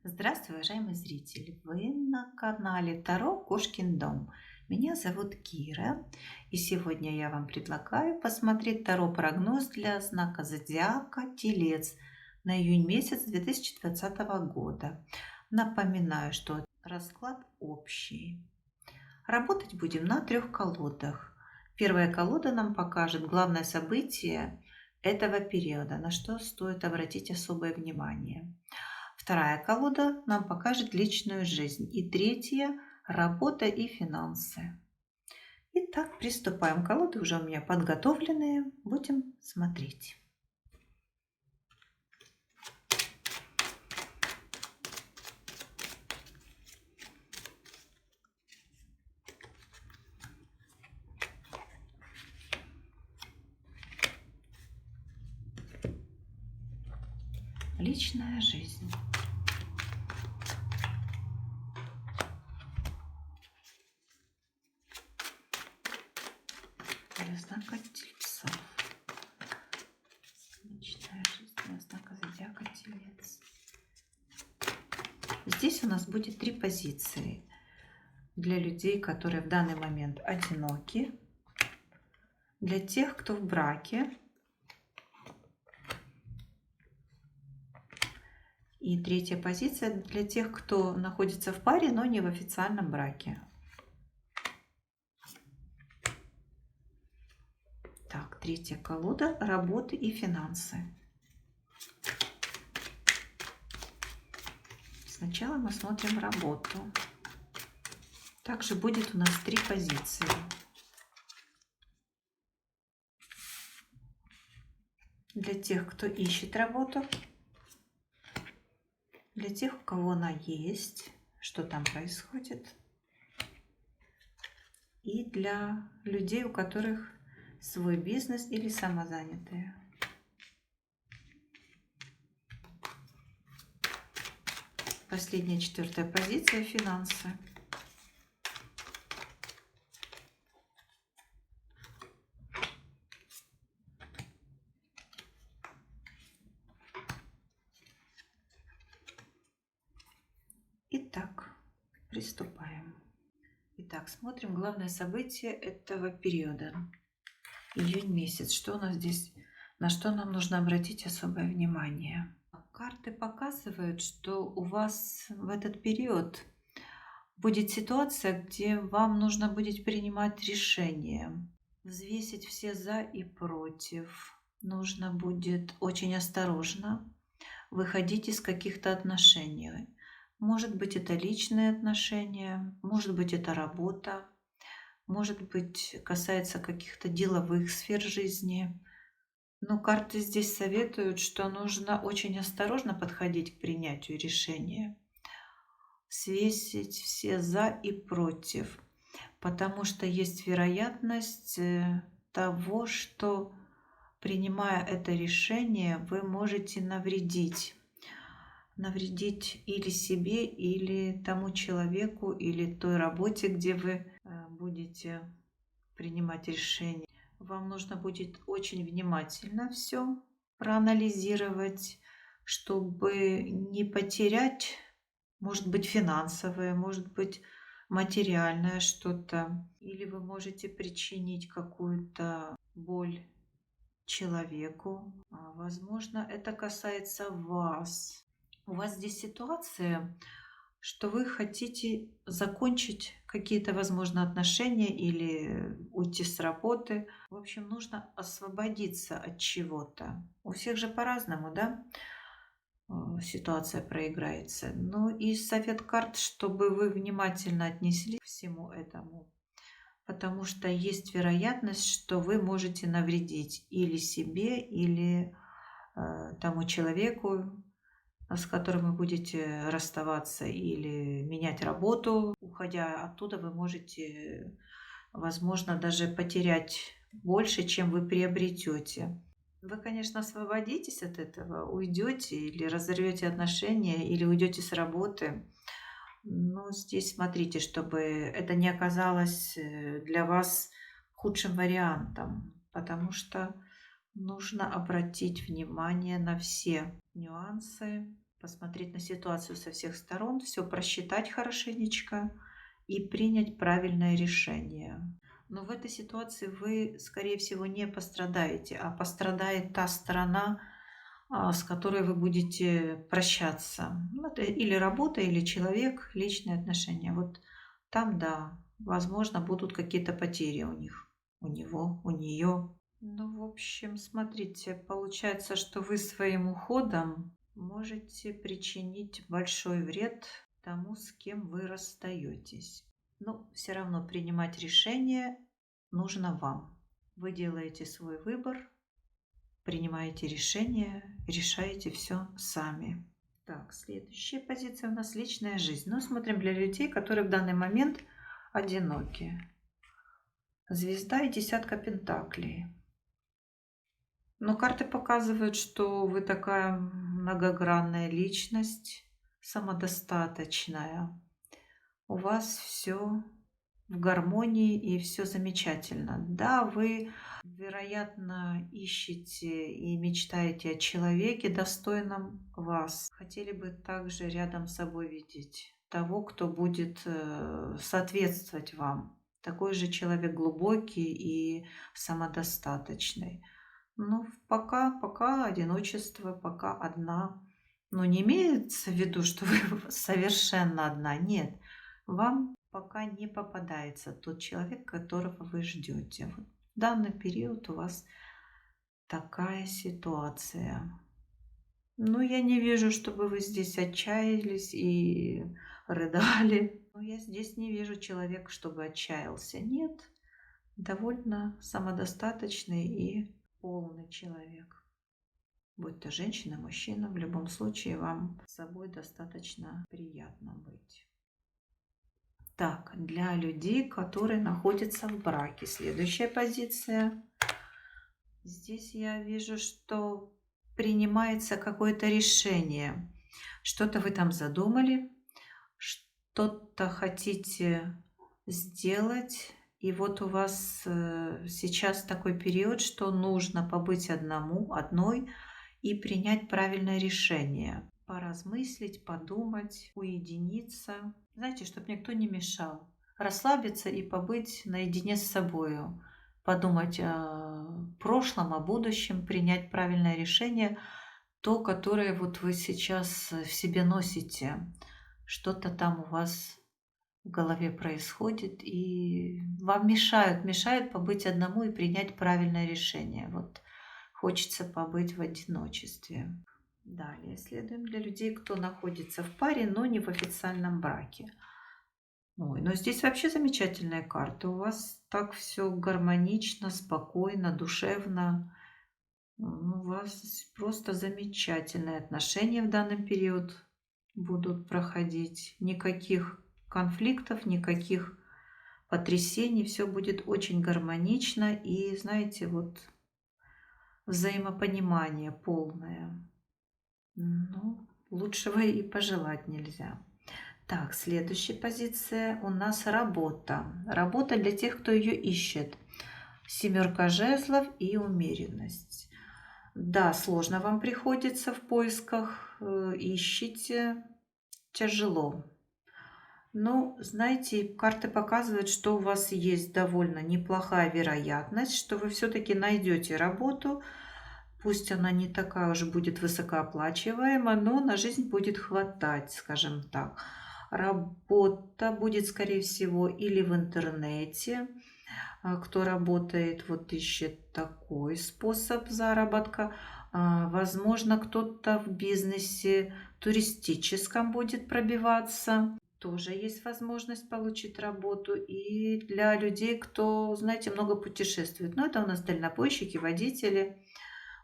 Здравствуй, уважаемые зрители! Вы на канале Таро Кошкин дом. Меня зовут Кира, и сегодня я вам предлагаю посмотреть Таро-прогноз для знака зодиака Телец на июнь месяц 2020 года. Напоминаю, что расклад общий. Работать будем на трех колодах. Первая колода нам покажет главное событие этого периода, на что стоит обратить особое внимание. Вторая колода нам покажет личную жизнь. И третья – работа и финансы. Итак, приступаем. Колоды уже у меня подготовленные. Будем смотреть. Личная жизнь. Для знака Тельца. Личная жизнь для знака зодиака Телец. Здесь у нас будет три позиции для людей, которые в данный момент одиноки, для тех, кто в браке, и третья позиция для тех, кто находится в паре, но не в официальном браке. Так, третья колода – работы и финансы. Сначала мы смотрим работу. Также будет у нас три позиции. Для тех, кто ищет работу, для тех, у кого она есть, что там происходит, и для людей, у которых свой бизнес или самозанятые. Последняя, четвертая позиция – финансы. Итак, приступаем. Итак, смотрим главное событие этого периода. Июнь месяц. Что у нас здесь, на что нам нужно обратить особое внимание? Карты показывают, что у вас в этот период будет ситуация, где вам нужно будет принимать решение, взвесить все за и против. Нужно будет очень осторожно выходить из каких-то отношений. Может быть, это личные отношения, может быть, это работа, может быть, касается каких-то деловых сфер жизни. Но карты здесь советуют, что нужно очень осторожно подходить к принятию решения, взвесить все за и против, потому что есть вероятность того, что, принимая это решение, вы можете навредить или себе, или тому человеку, или той работе, где вы будете принимать решение. Вам нужно будет очень внимательно все проанализировать, чтобы не потерять, может быть, финансовое, может быть, материальное что-то. Или вы можете причинить какую-то боль человеку. Возможно, это касается вас. У вас здесь ситуация, что вы хотите закончить какие-то, возможно, отношения или уйти с работы. В общем, нужно освободиться от чего-то. У всех же по-разному, да, ситуация проиграется. Ну и совет карт, чтобы вы внимательно отнеслись к всему этому, потому что есть вероятность, что вы можете навредить или себе, или тому человеку, с которым вы будете расставаться или менять работу. Уходя оттуда, вы можете, возможно, даже потерять больше, чем вы приобретете. Вы, конечно, освободитесь от этого, уйдете или разорвете отношения, или уйдете с работы. Но здесь смотрите, чтобы это не оказалось для вас худшим вариантом, потому что нужно обратить внимание на все нюансы, посмотреть на ситуацию со всех сторон, все просчитать хорошенечко и принять правильное решение. Но в этой ситуации вы, скорее всего, не пострадаете, а пострадает та сторона, с которой вы будете прощаться. Ну, это или работа, или человек, личные отношения. Вот там, да, возможно, будут какие-то потери у них, у него, у нее. Ну, в общем, смотрите, получается, что вы своим уходом можете причинить большой вред тому, с кем вы расстаетесь. Но все равно принимать решение нужно вам. Вы делаете свой выбор, принимаете решение, решаете все сами. Так, следующая позиция у нас личная жизнь. Ну, смотрим для людей, которые в данный момент одиноки. Звезда и десятка пентаклей. Но карты показывают, что вы такая многогранная личность, самодостаточная. У вас все в гармонии и все замечательно. Да, вы, вероятно, ищете и мечтаете о человеке, достойном вас. Хотели бы также рядом с собой видеть того, кто будет соответствовать вам. Такой же человек глубокий и самодостаточный. Ну, пока одиночество, пока одна. Но не имеется в виду, что вы совершенно одна. Нет, вам пока не попадается тот человек, которого вы ждете. Вот в данный период у вас такая ситуация. Ну, я не вижу, чтобы вы здесь отчаялись и рыдали. Но я здесь не вижу человека, чтобы отчаялся. Нет, довольно самодостаточный и полный человек. Будь то женщина, мужчина, в любом случае вам с собой достаточно приятно быть. Так, для людей, которые находятся в браке, следующая позиция. Здесь я вижу, что принимается какое-то решение. Что-то вы там задумали, что-то хотите сделать. И вот у вас сейчас такой период, что нужно побыть одной и принять правильное решение. Поразмыслить, подумать, уединиться. Знаете, чтобы никто не мешал. Расслабиться и побыть наедине с собою. Подумать о прошлом, о будущем, принять правильное решение. То, которое вот вы сейчас в себе носите. Что-то там у вас в голове происходит, и вам мешают побыть одному и принять правильное решение. Вот хочется побыть в одиночестве. Далее следуем для людей, кто находится в паре, но не в официальном браке. Ой, но здесь вообще замечательная карта. У вас так все гармонично, спокойно, душевно. У вас просто замечательные отношения в данный период будут проходить. Никаких конфликтов, никаких потрясений. Все будет очень гармонично и, знаете, вот взаимопонимание полное. Ну, лучшего и пожелать нельзя. Так, следующая позиция у нас работа. Работа для тех, кто ее ищет. Семерка жезлов и умеренность. Да, сложно вам приходится в поисках, ищите, тяжело. Но, знаете, карты показывают, что у вас есть довольно неплохая вероятность, что вы все-таки найдете работу. Пусть она не такая уж будет высокооплачиваемая, но на жизнь будет хватать, скажем так. Работа будет, скорее всего, или в интернете. Кто работает, вот ищет такой способ заработка. Возможно, кто-то в бизнесе туристическом будет пробиваться. Тоже есть возможность получить работу. И для людей, кто, знаете, много путешествует. Но это у нас дальнобойщики, водители.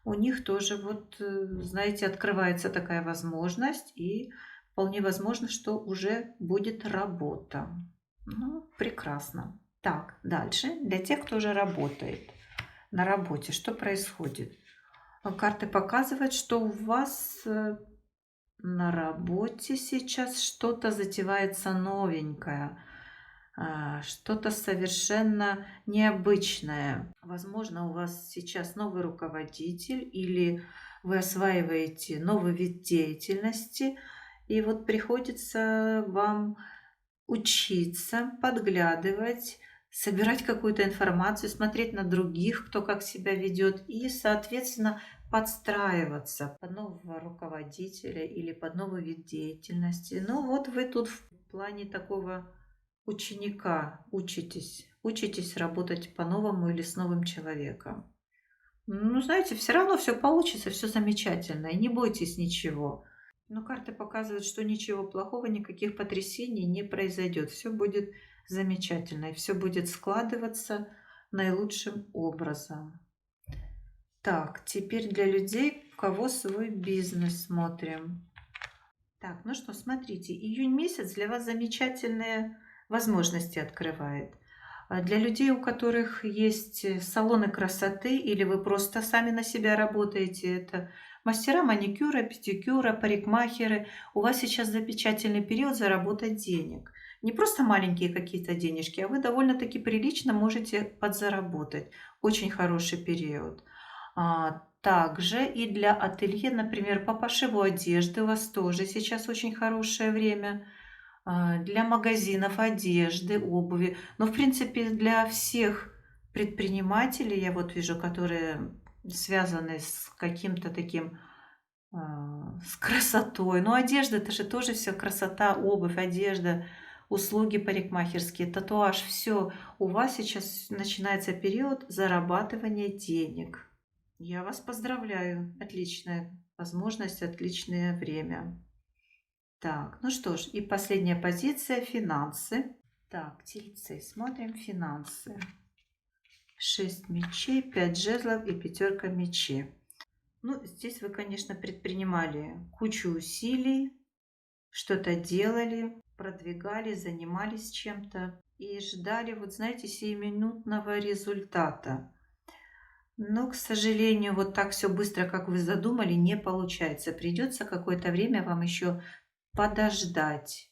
У них тоже, вот, знаете, открывается такая возможность. И вполне возможно, что уже будет работа. Ну, прекрасно. Так, дальше. Для тех, кто уже работает на работе, что происходит? Карты показывают, что у вас на работе сейчас что-то затевается новенькое, что-то совершенно необычное. Возможно, у вас сейчас новый руководитель или вы осваиваете новый вид деятельности, и вот приходится вам учиться, подглядывать, собирать какую-то информацию, смотреть на других, кто как себя ведет, и, соответственно, подстраиваться под нового руководителя или под новый вид деятельности. Ну вот вы тут в плане такого ученика учитесь работать по-новому или с новым человеком. Ну, знаете, все равно все получится, все замечательно, и не бойтесь ничего. Но карты показывают, что ничего плохого, никаких потрясений не произойдет. Все будет замечательно, и все будет складываться наилучшим образом. Так, теперь для людей, у кого свой бизнес, смотрим. Так, ну что, смотрите, июнь месяц для вас замечательные возможности открывает. Для людей, у которых есть салоны красоты, или вы просто сами на себя работаете, это мастера маникюра, педикюра, парикмахеры, у вас сейчас замечательный период заработать денег. Не просто маленькие какие-то денежки, а вы довольно-таки прилично можете подзаработать. Очень хороший период. Также и для ателье, например, по пошиву одежды у вас тоже сейчас очень хорошее время. Для магазинов одежды, обуви. Но, в принципе, для всех предпринимателей, я вот вижу, которые связаны с каким-то таким, с красотой. Но одежда- это же тоже все красота, обувь, одежда, услуги парикмахерские, татуаж, все. У вас сейчас начинается период зарабатывания денег. Я вас поздравляю. Отличная возможность, отличное время. Так, ну что ж, и последняя позиция – финансы. Так, тельцы, смотрим финансы. 6 мечей, 5 жезлов и пятерка мечей. Ну, здесь вы, конечно, предпринимали кучу усилий, что-то делали, продвигали, занимались чем-то и ждали, вот знаете, сиюминутного результата. Но, к сожалению, вот так все быстро, как вы задумали, не получается. Придется какое-то время вам еще подождать.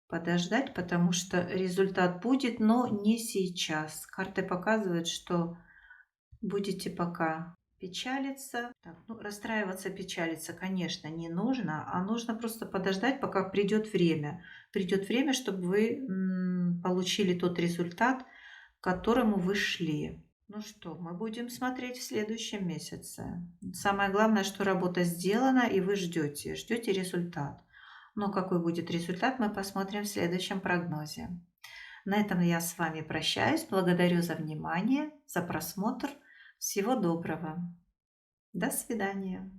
Подождать, потому что результат будет, но не сейчас. Карты показывают, что будете пока печалиться. Так, ну, расстраиваться, печалиться, конечно, не нужно, а нужно просто подождать, пока придет время. Придет время, чтобы вы получили тот результат, к которому вы шли. Ну что, мы будем смотреть в следующем месяце. Самое главное, что работа сделана, и вы ждете результат. Но какой будет результат, мы посмотрим в следующем прогнозе. На этом я с вами прощаюсь. Благодарю за внимание, за просмотр. Всего доброго. До свидания.